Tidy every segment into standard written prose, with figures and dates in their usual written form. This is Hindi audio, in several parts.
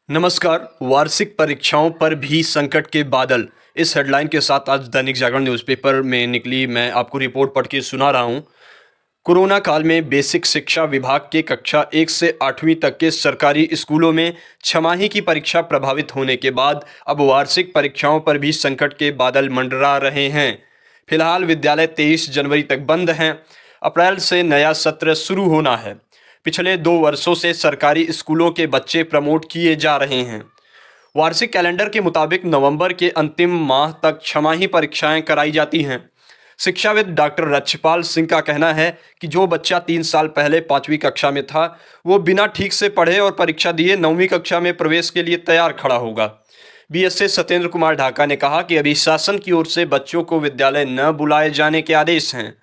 नमस्कार। वार्षिक परीक्षाओं पर भी संकट के बादल, इस हेडलाइन के साथ आज दैनिक जागरण न्यूज़पेपर में निकली मैं आपको रिपोर्ट पढ़ के सुना रहा हूँ। कोरोना काल में बेसिक शिक्षा विभाग के कक्षा 1 से 8वीं तक के सरकारी स्कूलों में छमाही की परीक्षा प्रभावित होने के बाद अब वार्षिक परीक्षाओं पर भी संकट के बादल मंडरा रहे हैं। फिलहाल विद्यालय 23 जनवरी तक बंद हैं। अप्रैल से नया सत्र शुरू होना है। पिछले 2 वर्षों से सरकारी स्कूलों के बच्चे प्रमोट किए जा रहे हैं। वार्षिक कैलेंडर के मुताबिक नवंबर के अंतिम माह तक छमाही परीक्षाएं कराई जाती हैं। शिक्षाविद डॉक्टर रक्षपाल सिंह का कहना है कि जो बच्चा 3 साल पहले 5वीं कक्षा में था, वो बिना ठीक से पढ़े और परीक्षा दिए 9वीं कक्षा में प्रवेश के लिए तैयार खड़ा होगा। बीएसए सत्येंद्र कुमार ढाका ने कहा कि अभी शासन की ओर से बच्चों को विद्यालय न बुलाए जाने के आदेश हैं।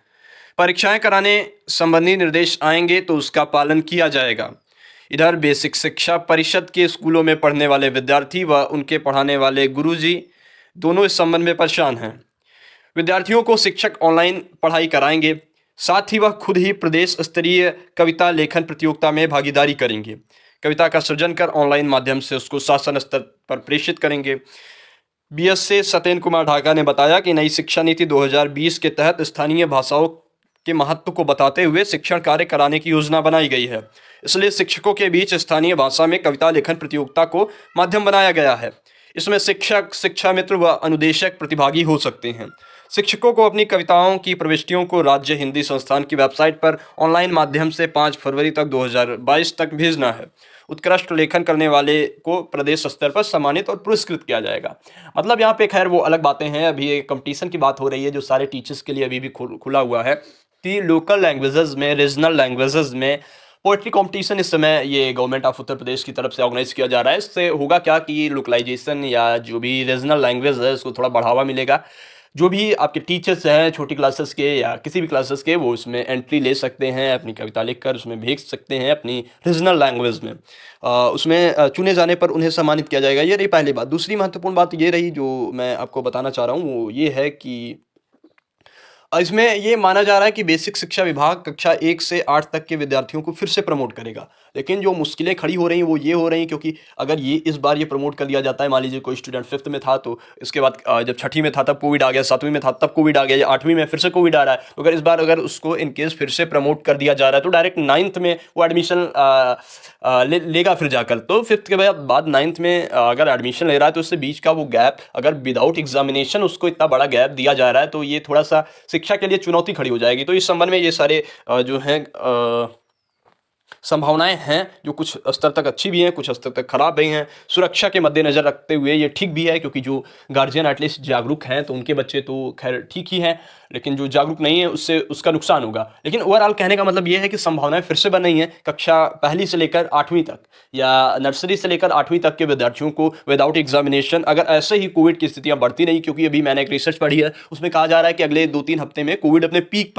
परीक्षाएं कराने संबंधी निर्देश आएंगे तो उसका पालन किया जाएगा। इधर बेसिक शिक्षा परिषद के स्कूलों में पढ़ने वाले विद्यार्थी व उनके पढ़ाने वाले गुरुजी दोनों इस संबंध में परेशान हैं। विद्यार्थियों को शिक्षक ऑनलाइन पढ़ाई कराएंगे, साथ ही वह खुद ही प्रदेश स्तरीय कविता लेखन प्रतियोगिता में भागीदारी करेंगे। कविता का सृजन कर ऑनलाइन माध्यम से उसको शासन स्तर पर प्रेषित करेंगे। बीएसए सत्येंद्र कुमार ढाका ने बताया कि नई शिक्षा नीति 2020 के तहत स्थानीय भाषाओं के महत्व को बताते हुए शिक्षण कार्य कराने की योजना बनाई गई है। इसलिए शिक्षकों के बीच स्थानीय भाषा में कविता लेखन प्रतियोगिता को माध्यम बनाया गया है। इसमें शिक्षक, शिक्षा मित्र व अनुदेशक प्रतिभागी हो सकते हैं। शिक्षकों को अपनी कविताओं की प्रविष्टियों को राज्य हिंदी संस्थान की वेबसाइट पर ऑनलाइन माध्यम से 5 फरवरी तक 2022 तक भेजना है। उत्कृष्ट लेखन करने वाले को प्रदेश स्तर पर सम्मानित और पुरस्कृत किया जाएगा। मतलब यहाँ पे खैर वो अलग बातें हैं। अभी एक कंपटीशन की बात हो रही है जो सारे टीचर्स के लिए अभी भी खुला हुआ है कि लोकल लैंग्वेजेस में, रीजनल लैंग्वेजेस में पोएट्री कंपटीशन इस समय ये गवर्नमेंट ऑफ उत्तर प्रदेश की तरफ से ऑर्गेनाइज किया जा रहा है। इससे होगा क्या कि लोकलाइजेशन या जो भी रीजनल लैंग्वेज है उसको थोड़ा बढ़ावा मिलेगा। जो भी आपके टीचर्स हैं छोटी क्लासेस के या किसी भी क्लासेस के, वो उसमें एंट्री ले सकते हैं, अपनी कविता लिखकर उसमें भेज सकते हैं अपनी रीजनल लैंग्वेज में। उसमें चुने जाने पर उन्हें सम्मानित किया जाएगा। ये रही पहली बात। दूसरी महत्वपूर्ण बात ये रही जो मैं आपको बताना चाह रहा हूँ वो ये है कि इसमें ये माना जा रहा है कि बेसिक शिक्षा विभाग कक्षा 1 से 8 तक के विद्यार्थियों को फिर से प्रमोट करेगा। लेकिन जो मुश्किलें खड़ी हो रही हैं वो ये हो रही हैं क्योंकि अगर ये इस बार ये प्रमोट कर दिया जाता है, मान लीजिए कोई स्टूडेंट 5th में था तो इसके बाद जब 6ठी में था तब कोविड आ गया, 7वीं में था तब कोविड आ गया, या 8वीं में फिर से कोविड आ रहा है, तो अगर इस बार अगर उसको इनकेस फिर से प्रमोट कर दिया जा रहा है तो डायरेक्ट 9th में वो एडमिशन लेगा फिर जाकर। तो 5th के बाद 9th में अगर एडमिशन ले रहा है तो उससे बीच का वो गैप, अगर विदाउट एग्जामिनेशन उसको इतना बड़ा गैप दिया जा रहा है तो ये थोड़ा सा शिक्षा के लिए चुनौती खड़ी हो जाएगी। तो इस संबंध में ये सारे जो हैं संभावनाएं हैं जो कुछ स्तर तक अच्छी भी हैं, कुछ स्तर तक खराब भी हैं। सुरक्षा के मद्देनजर रखते हुए ये ठीक भी है क्योंकि जो गार्जियन एटलीस्ट जागरूक हैं तो उनके बच्चे तो खैर ठीक ही हैं, लेकिन जो जागरूक नहीं है उससे उसका नुकसान होगा। लेकिन ओवरऑल कहने का मतलब ये है कि संभावनाएं फिर से बन रही हैं। कक्षा पहली से लेकर 8वीं तक या नर्सरी से लेकर 8वीं तक के विद्यार्थियों को विदाउट एग्जामिनेशन, अगर ऐसे ही कोविड की स्थितियां बढ़ती नहीं, क्योंकि अभी मैंने एक रिसर्च पढ़ी है उसमें कहा जा रहा है कि अगले 2-3 हफ्ते में कोविड अपने पीक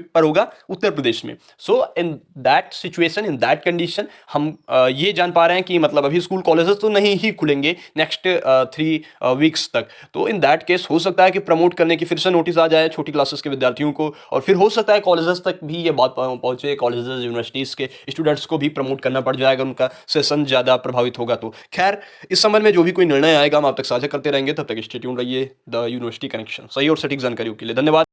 पर होगा उत्तर प्रदेश में। So in that situation, in that condition हम ये जान पा रहे हैं कि मतलब अभी स्कूल कॉलेजेस तो नहीं ही खुलेंगे नेक्स्ट 3 वीक्स तक। तो इन दैट केस हो सकता है कि प्रमोट करने की फिर से नोटिस आ जाए छोटी क्लासेस के विद्यार्थियों को, और फिर हो सकता है कॉलेजेस तक भी ये बात पहुंचे, कॉलेजेस यूनिवर्सिटीज़ के स्टूडेंट्स को भी प्रमोट करना पड़ जाएगा, उनका सेशन ज़्यादा प्रभावित होगा। तो खैर इस संबंध में जो भी कोई निर्णय आएगा हम आप तक साझा करते रहेंगे। तब तक स्टे ट्यून्ड रहिए द यूनिवर्सिटी कनेक्शन। सही और सटीक जानकारियों के लिए धन्यवाद।